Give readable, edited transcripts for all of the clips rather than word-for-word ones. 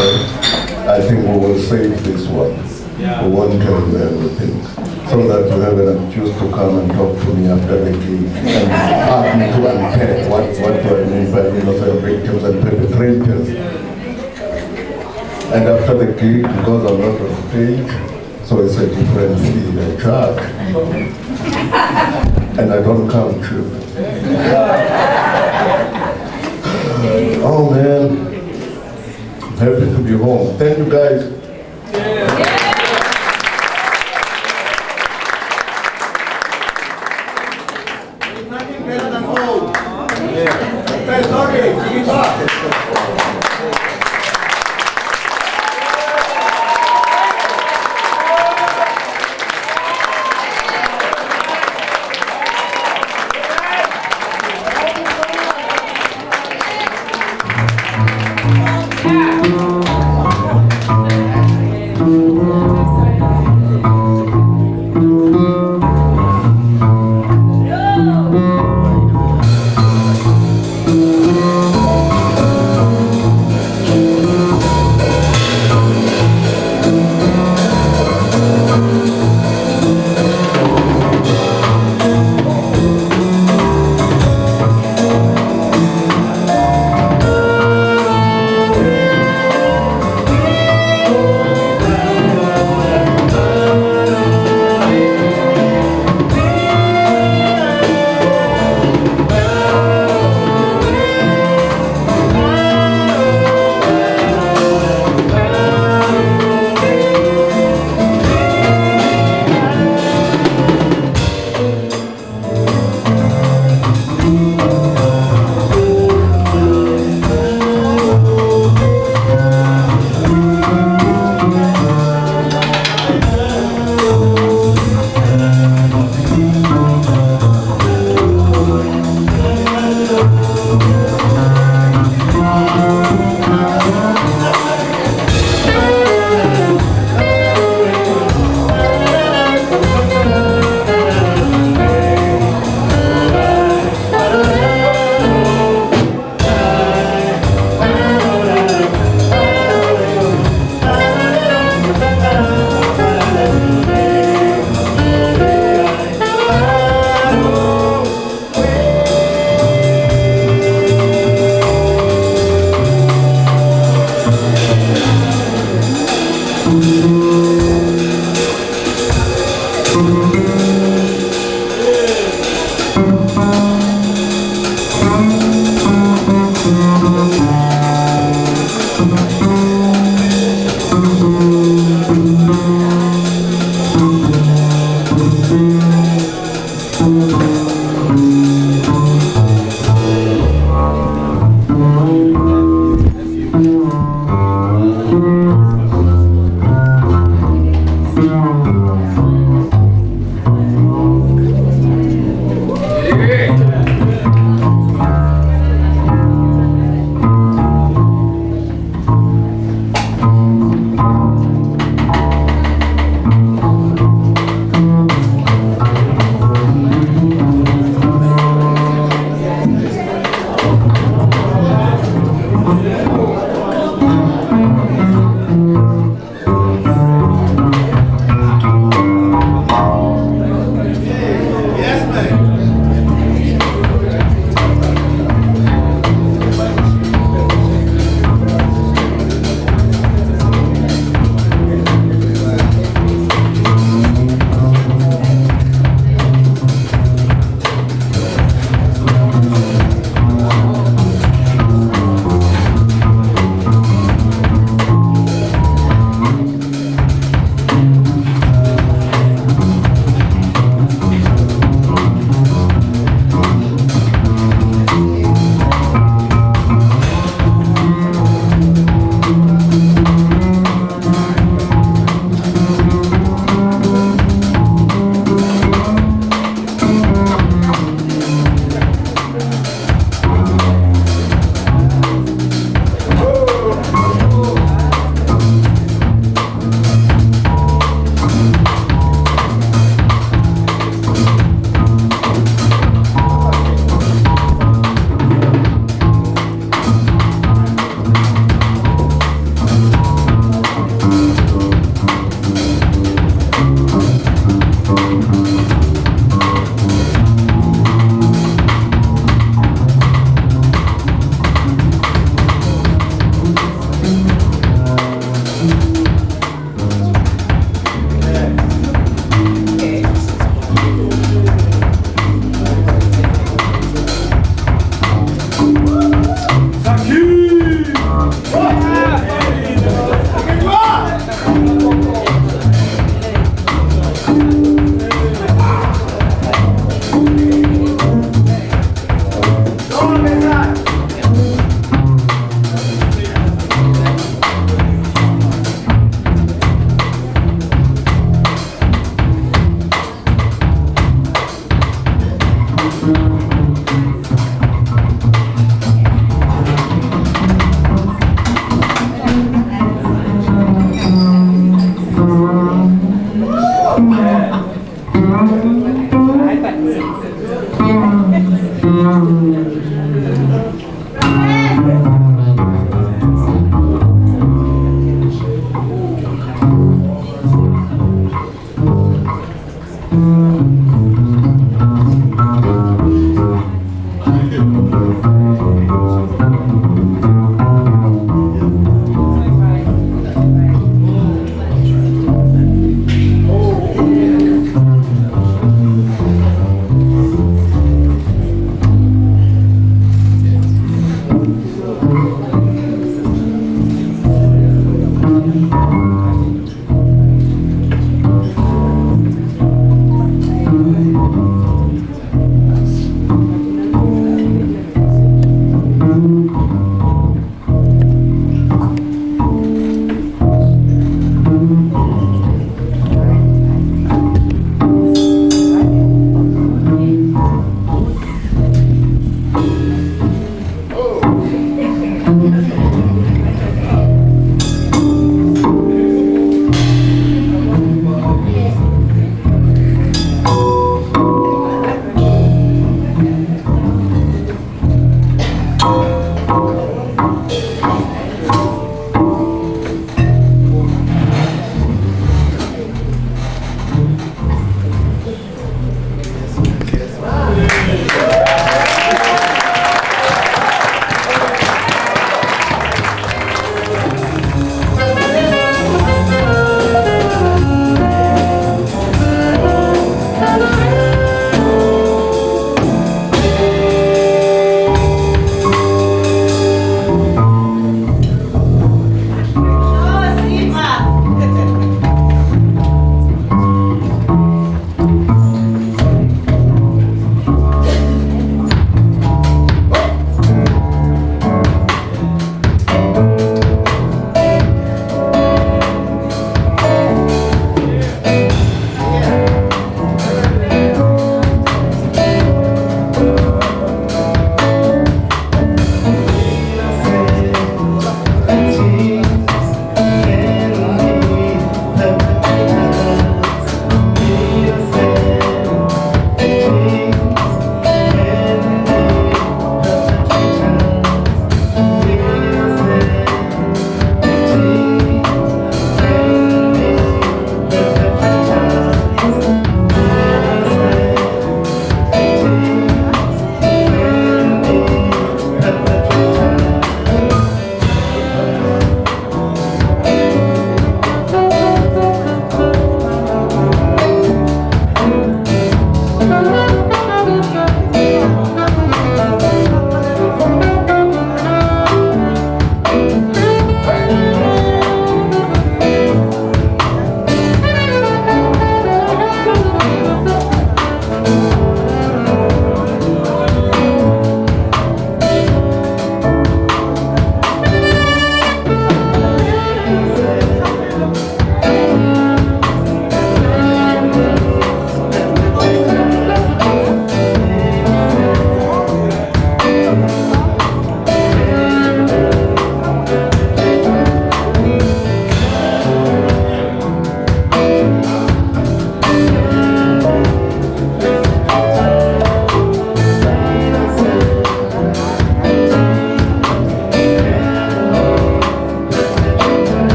I think we will save this one. We won't tell you everything. So that you have an excuse to come and talk to me after the gig and ask me to unpack what do I mean by innocent victims and perpetrators. And after the gig, because I'm not on stage, so it's a different fee I charge. And I don't come cheap. Oh man, I'm happy to be home. Thank you guys. Nothing better than home. Sorry, Gqeberha.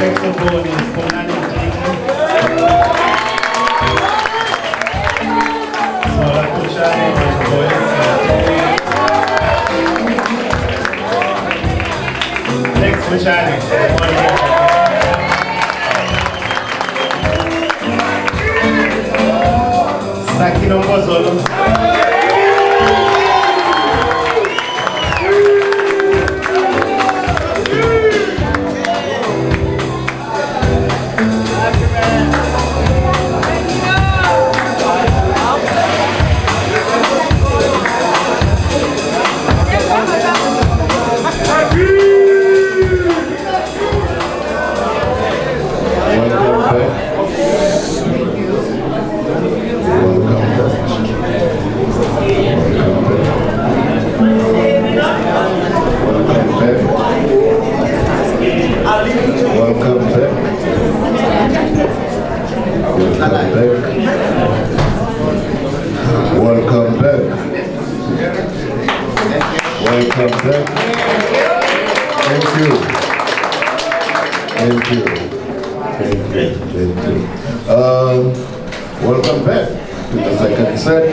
saxophone is Polani Lex Futshane on voice. Lex Futshane, one here. Sakino Pozolo. Welcome back. Welcome back. Thank you. Thank you. Thank you. Thank you. Welcome back to the second set.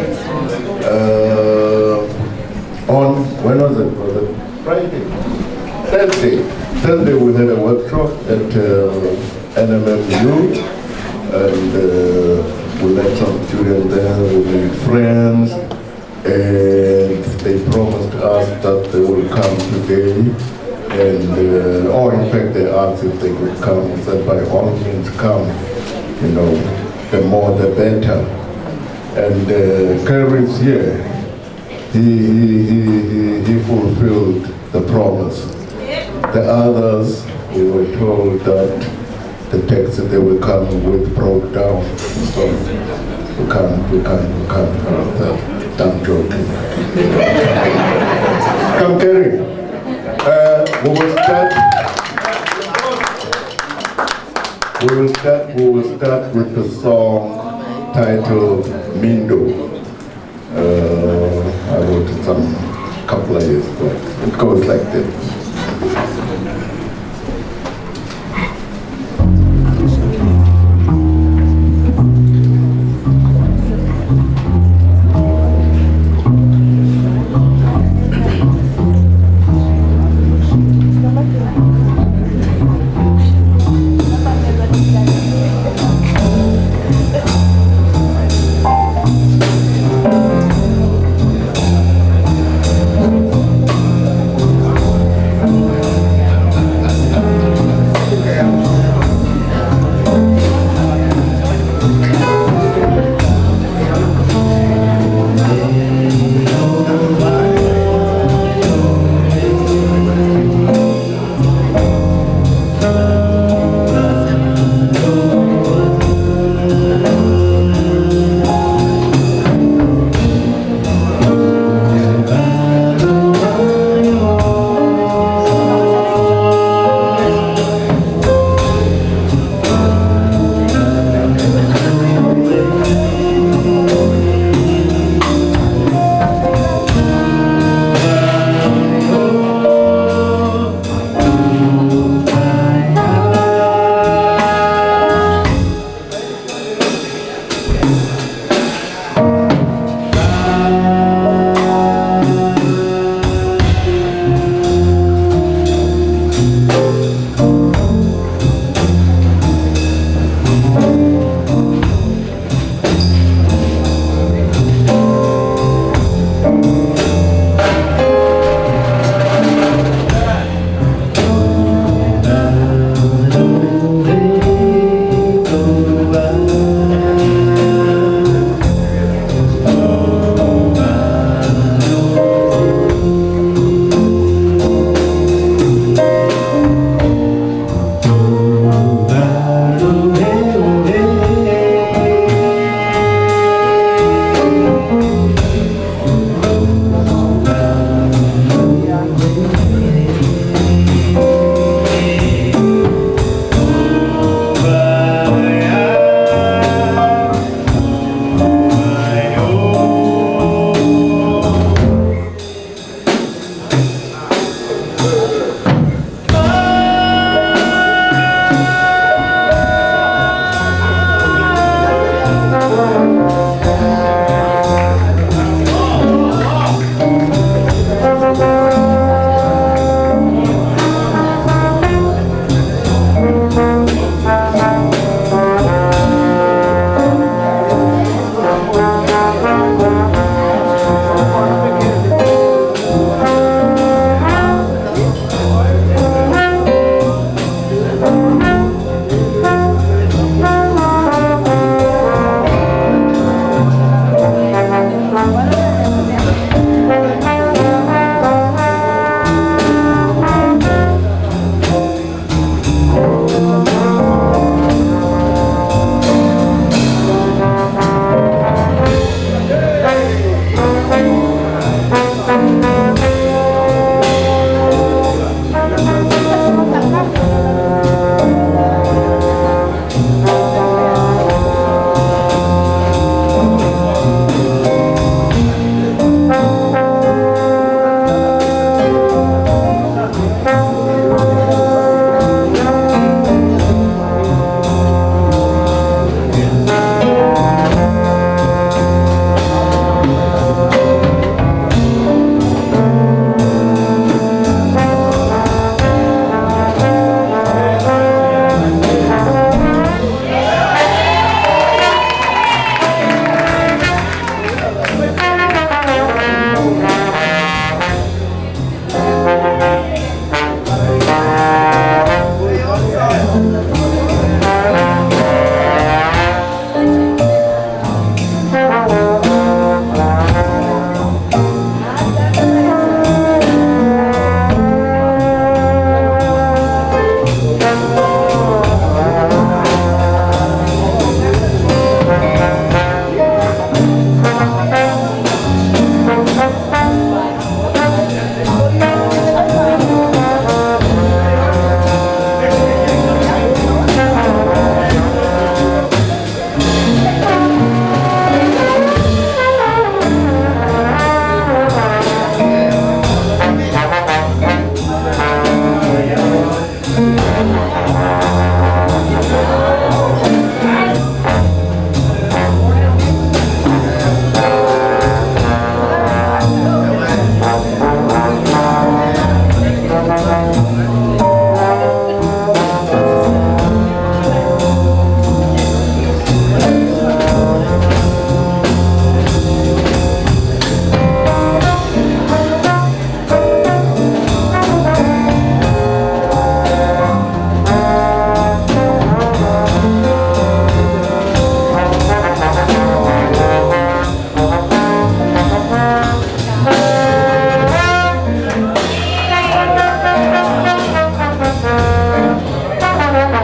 On, when was it? Was it Friday? Thursday. Thursday we had a workshop at NMMU, and we met some students there, we made friends, and they promised us that they will come today, and or in fact they asked if they could come. We said by all means come, you know, the more the better. And Kerry's here, he fulfilled the promise. The others, we were told that the text that they will come with broke down. So we can't. I'm joking. Come, Kerry. We will start with the song titled Mindo. I wrote it some couple of years ago. It goes like this.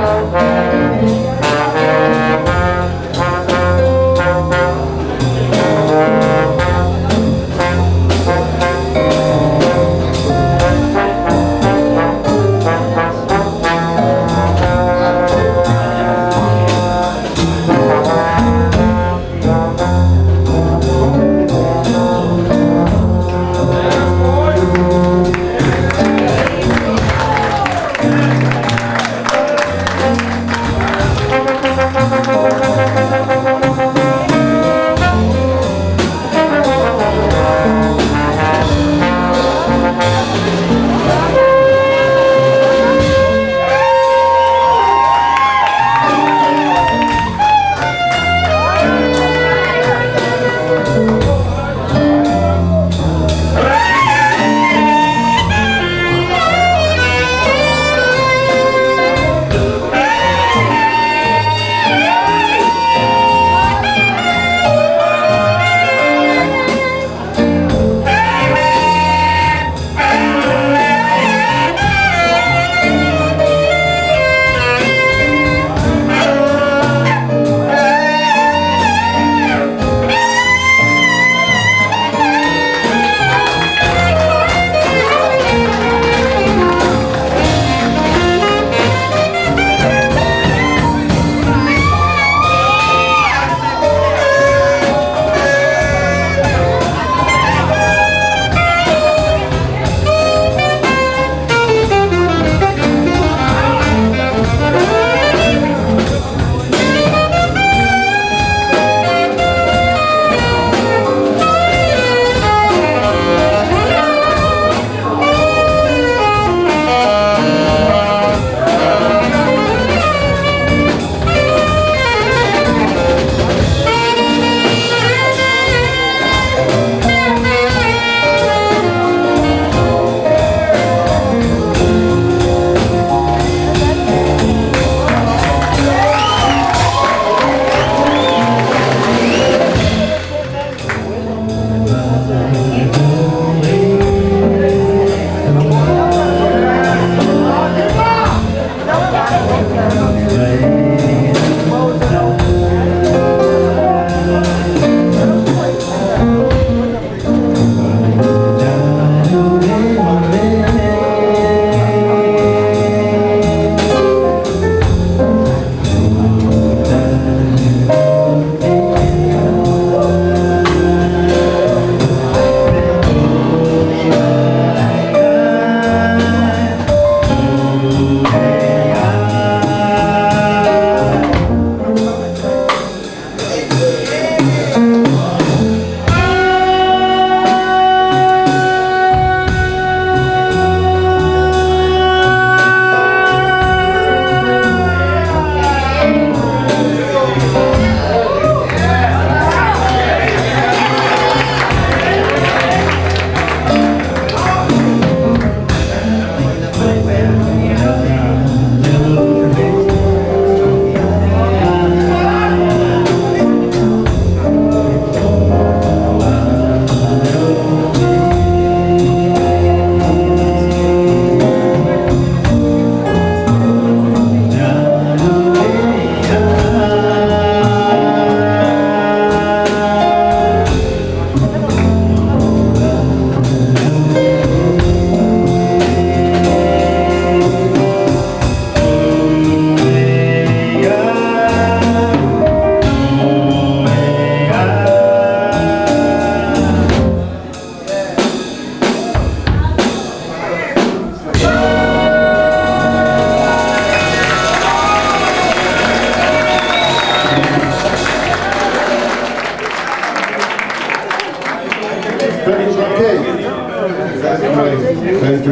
Thank you.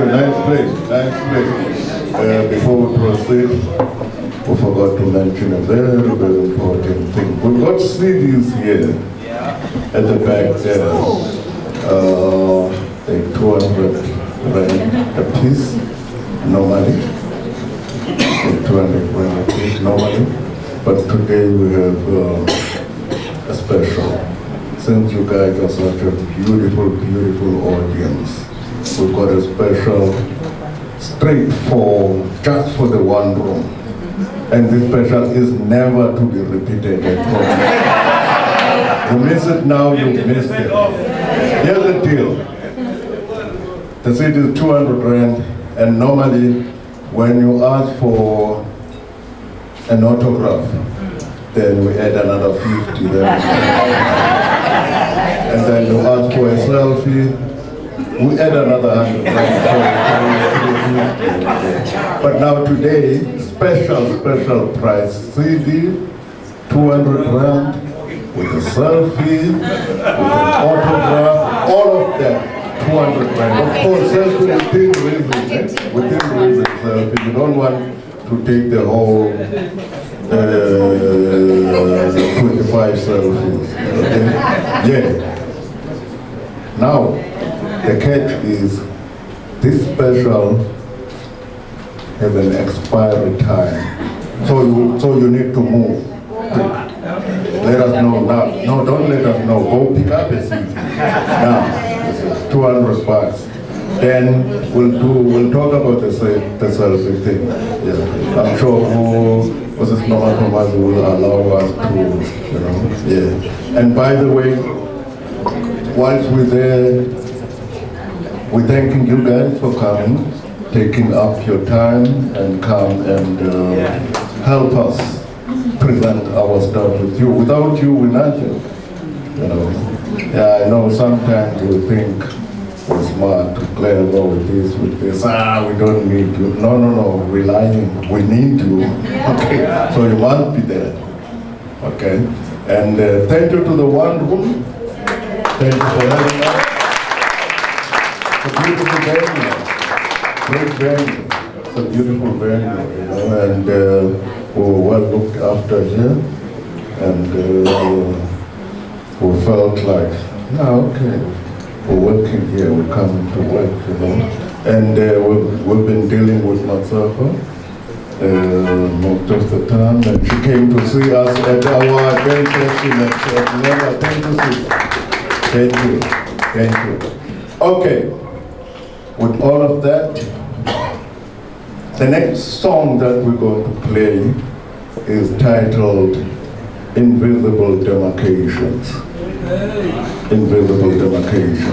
Nice place. Nice place. Before we proceed, we forgot to mention a very, very important thing. We've got CDs here at the back there. A 200 rand a piece normally. A 200 rand a piece normally. But today we have a special. Since you guys are such a beautiful, beautiful audience, we've got a special straight for, just for the one room. And this special is never to be repeated at all. You miss it now, you miss it. Here's the deal. The seat is 200 rand, and normally when you ask for an autograph, then we add another 50 there. And then you ask for a selfie, we add another 100 rand. But now today, special price CD, 200 rand, with a selfie, with an autograph, all of that, 200 rand. Of course, selfie within reason, within reason. If you don't want to take the whole 25 selfies, okay? Yeah. Now, the catch is, this special has an expiry time. So you need to move. Let us know now. No, don't let us know. Go pick up a seat. Now, this is 200 bucks. Then we'll talk about the selfie thing. Yeah. I'm sure Moses Mama Thomas will allow us to, yeah. And by the way, whilst we're there, we're thanking you guys for coming, taking up your time and come and help us present our stuff with you. Without you, we're nothing. Yeah, I know sometimes you think we're smart, clever with this, we don't need you. No, we're lying. We need you. Okay, so you must be there. Okay, and thank you to the one room. Thank you for having us. It's a beautiful venue, great venue. It's a beautiful venue, and we were well looked after here, and we felt like, okay, we're working here, we're coming to work, and we've been dealing with Matsafa most of the time, and she came to see us at our event session at Never. Thank you. Okay. With all of that, the next song that we're going to play is titled Invisible Demarcations. Invisible Demarcations.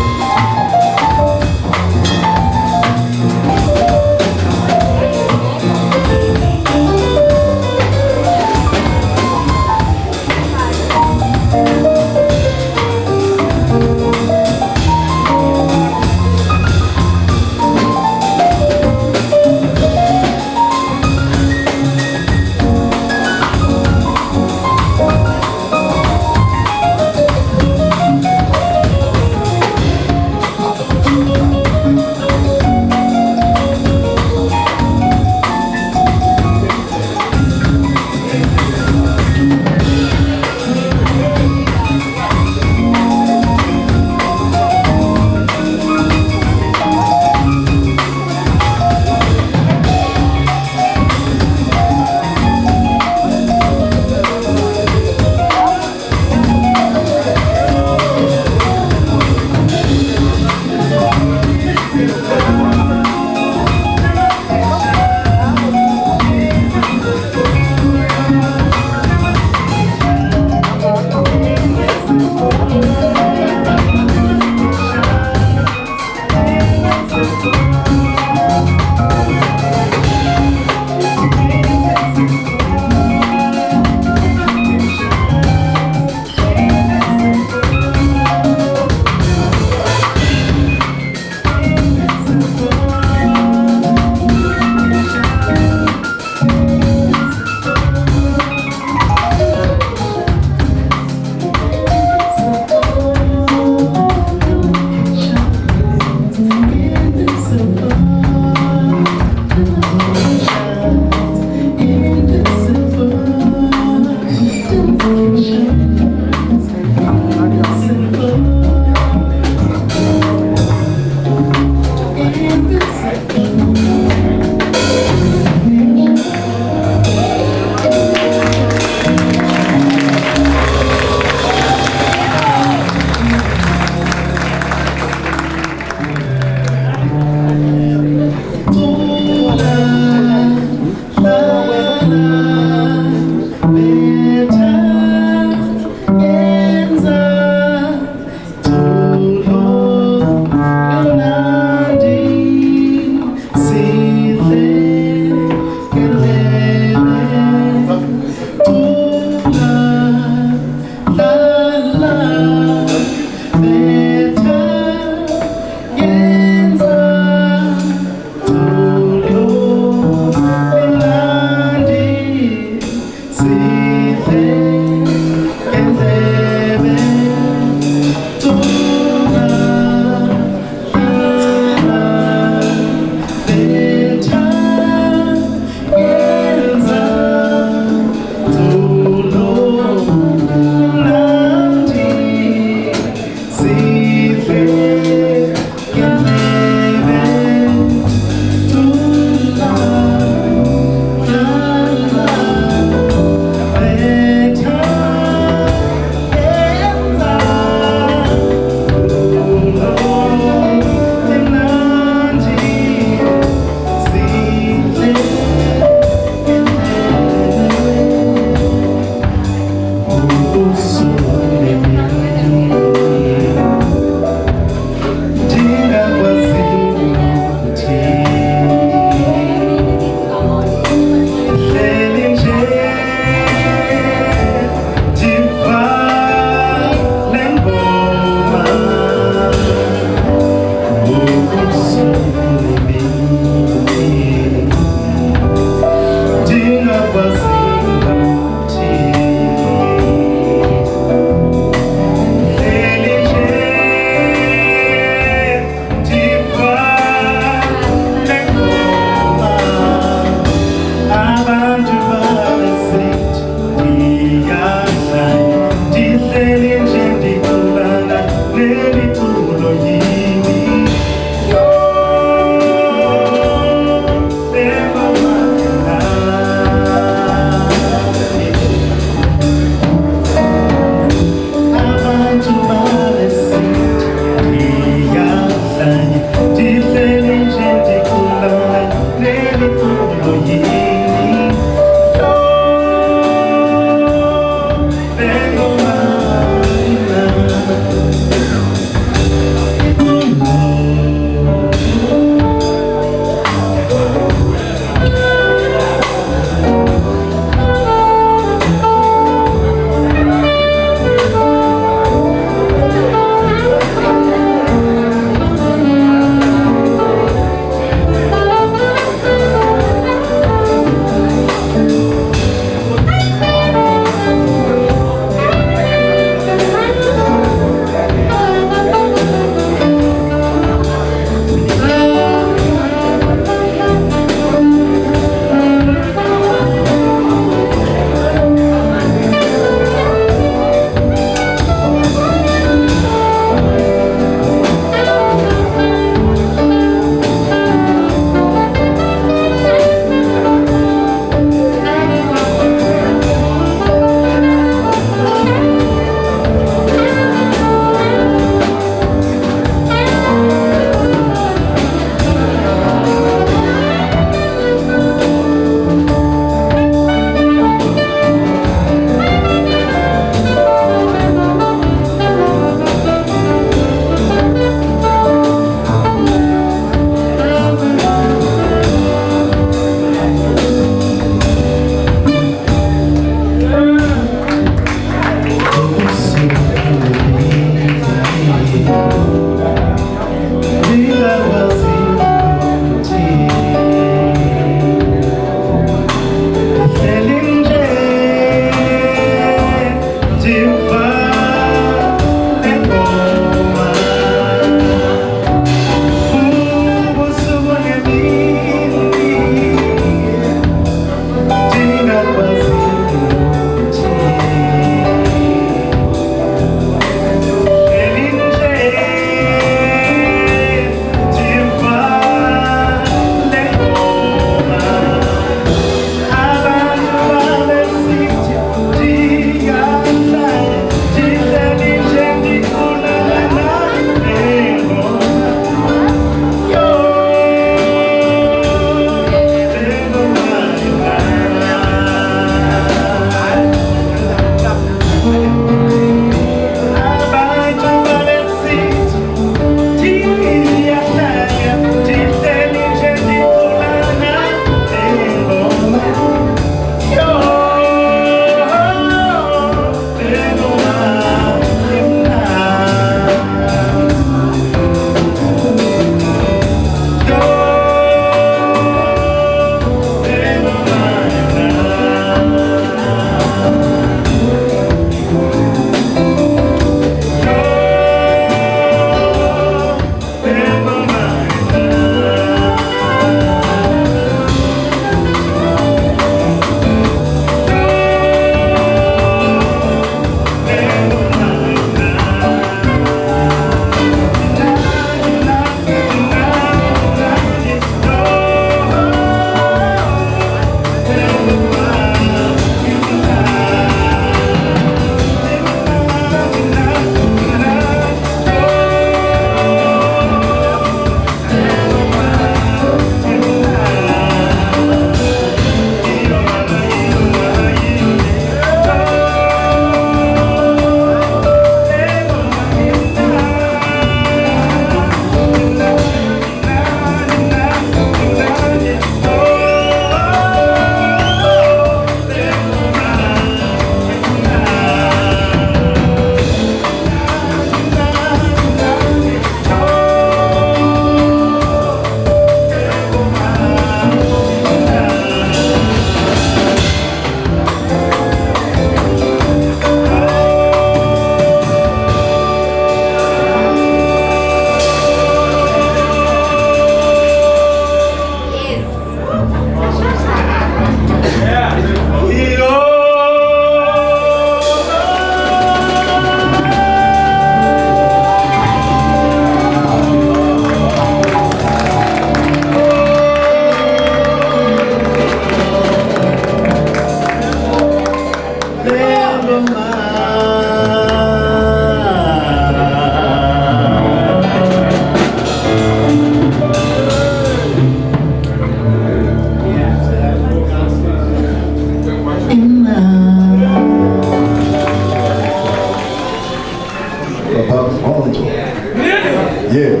Yeah,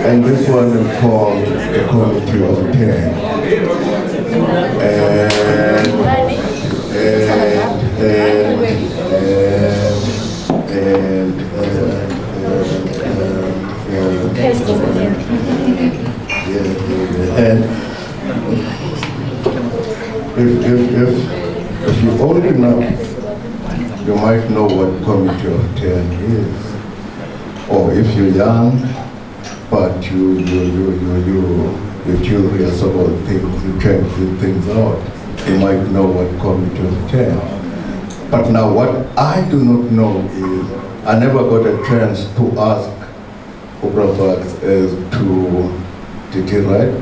and this one is called the Committee of 10. And if you're old enough, you might know what Committee of 10 is. Or if you're young, but you're curious about things, you try to figure things out, you might know what Committee of 10. But now what I do not know is, I never got a chance to ask Gqeberha as to, did he write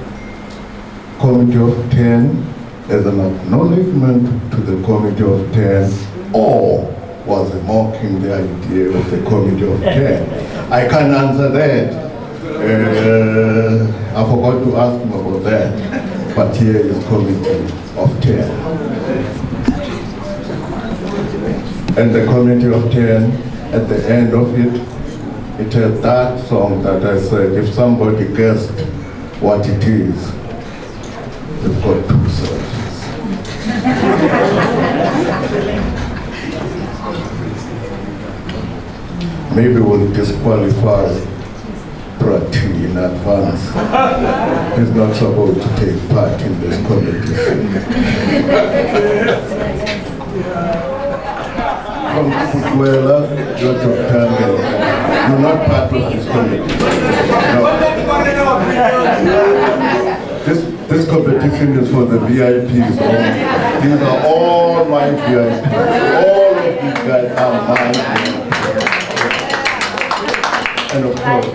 Committee of 10 as an acknowledgement to the Committee of 10, or was he mocking the idea of the Committee of 10? I can't answer that. I forgot to ask him about that. But here is Committee of 10. And the Committee of 10, at the end of it, it has that song that I said, if somebody guessed what it is, they've got 2 selfies. Maybe we'll disqualify Prati in advance. He's not supposed to take part in this competition. From Gqeberha, George of Tango, you're not part of this competition. No. This competition is for the VIPs only. These are all my VIPs. All of these guys are my VIPs. And of course,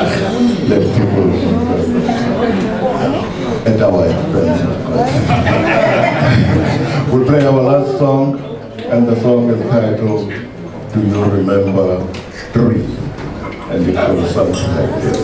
let people at our expense, of course. We'll play our last song, and the song is titled Do You Remember 3? And it goes something like this.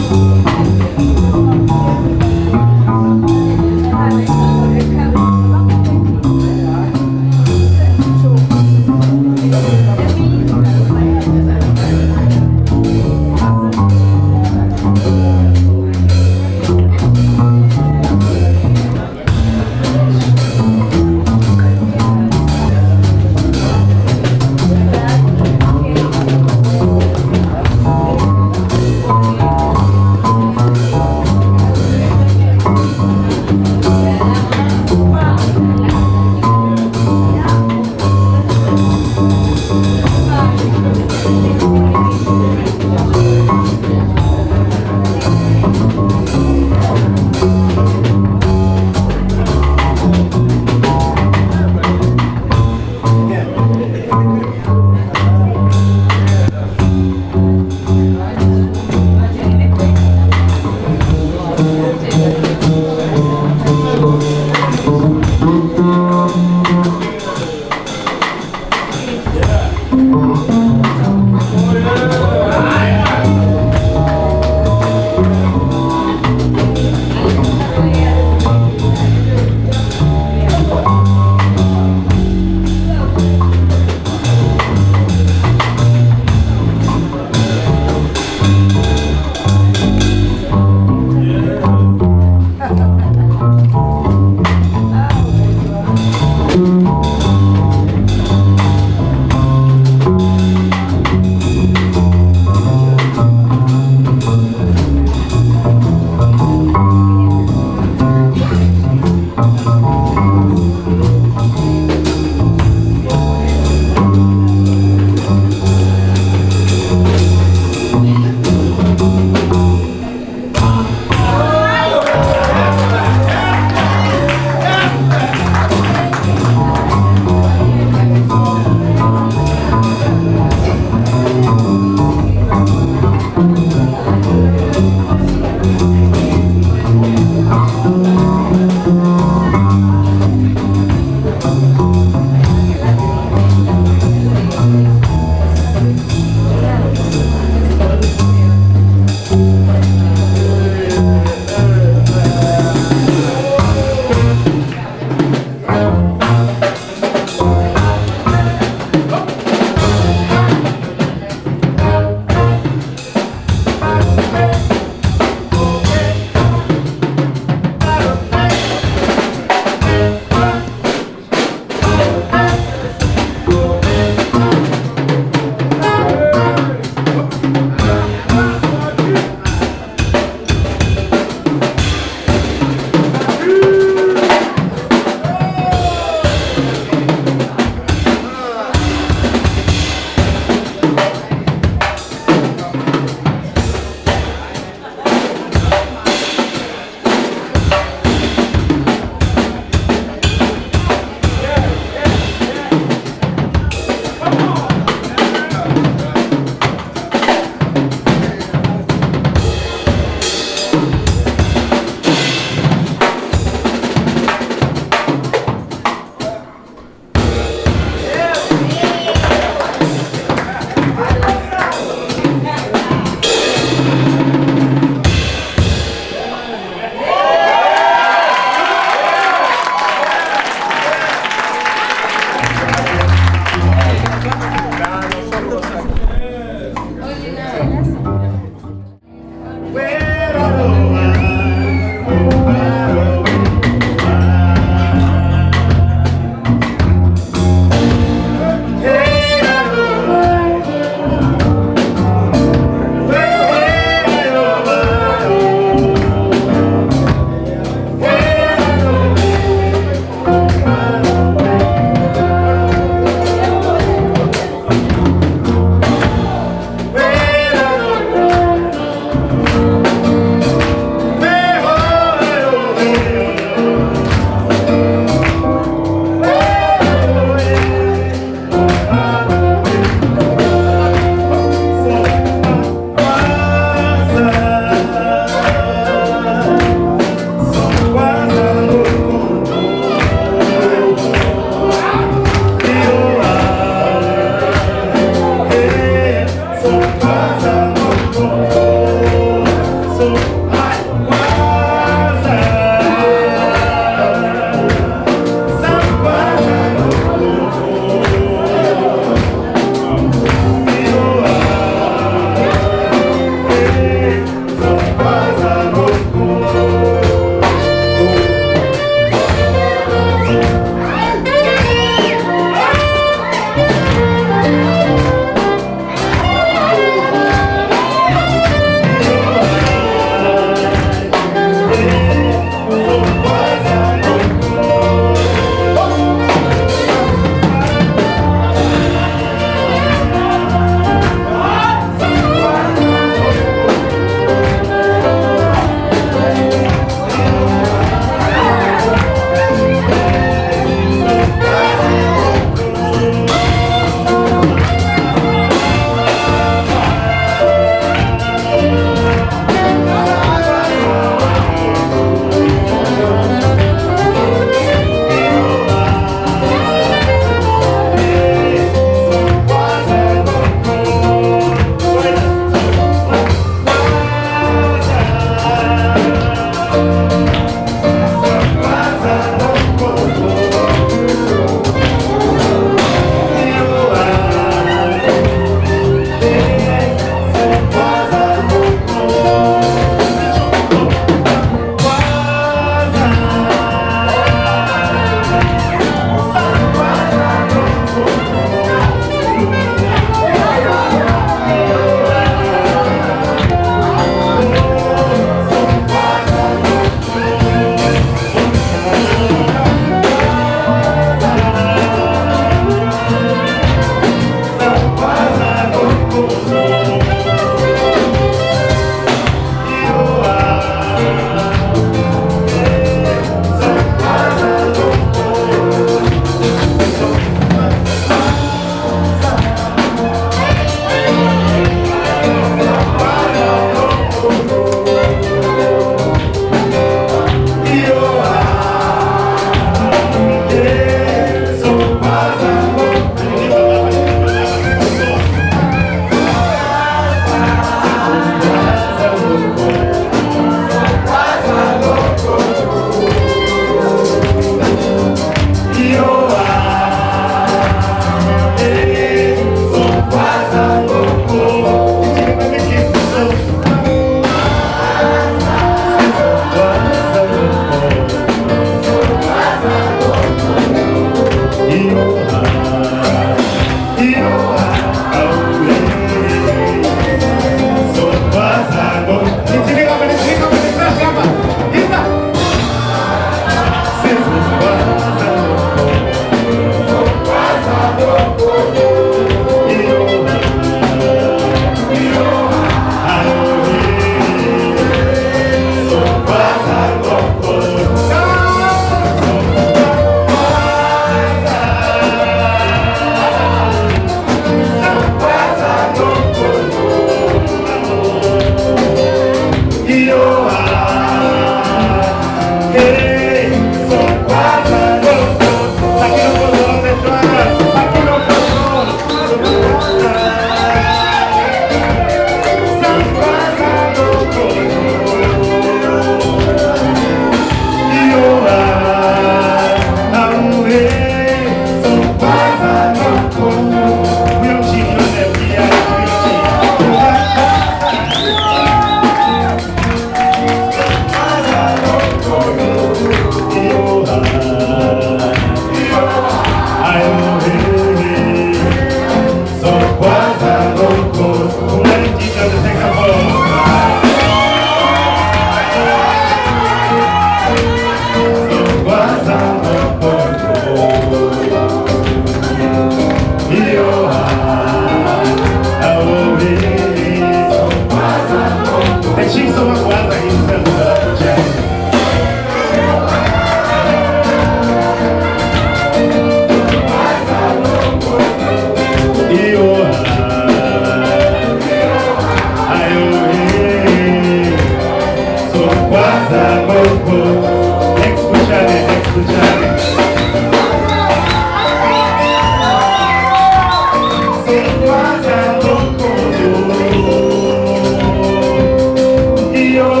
Yo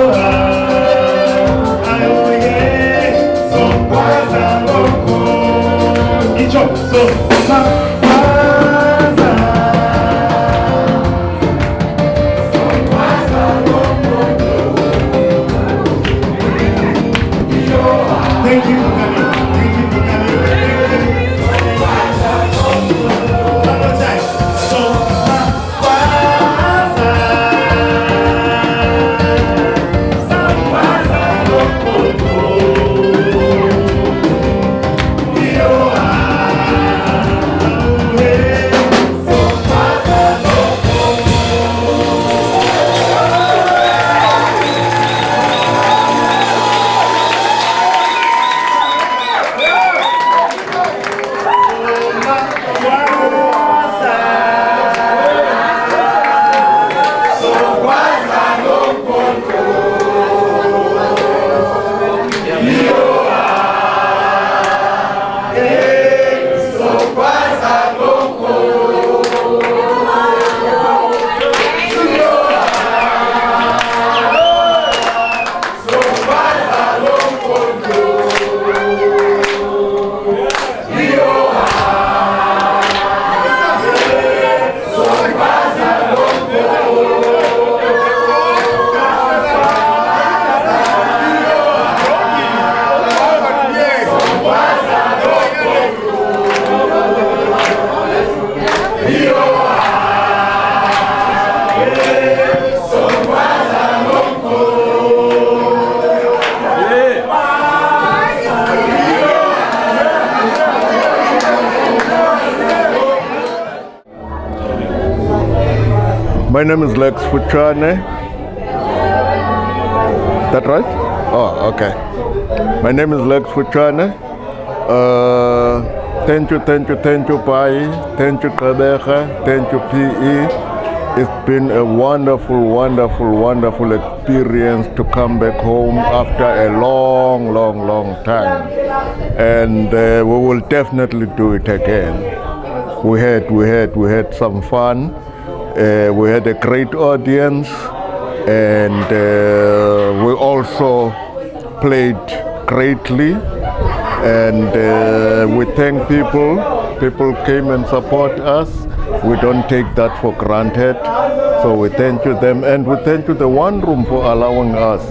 My name is Lex Futshane. That right? Oh, okay. My name is Lex Futshane. Thank you, Pai. Thank you, Gqeberha. Thank you, PE. It's been a wonderful experience to come back home after a long time. And we will definitely do it again. We had some fun. We had a great audience, and we also played greatly. And we thank people. People came and support us. We don't take that for granted. So we thank you them, and we thank you the One Room for allowing us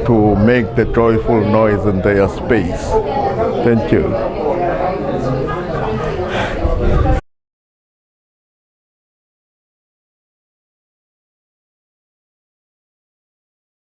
to make the joyful noise in their space. Thank you.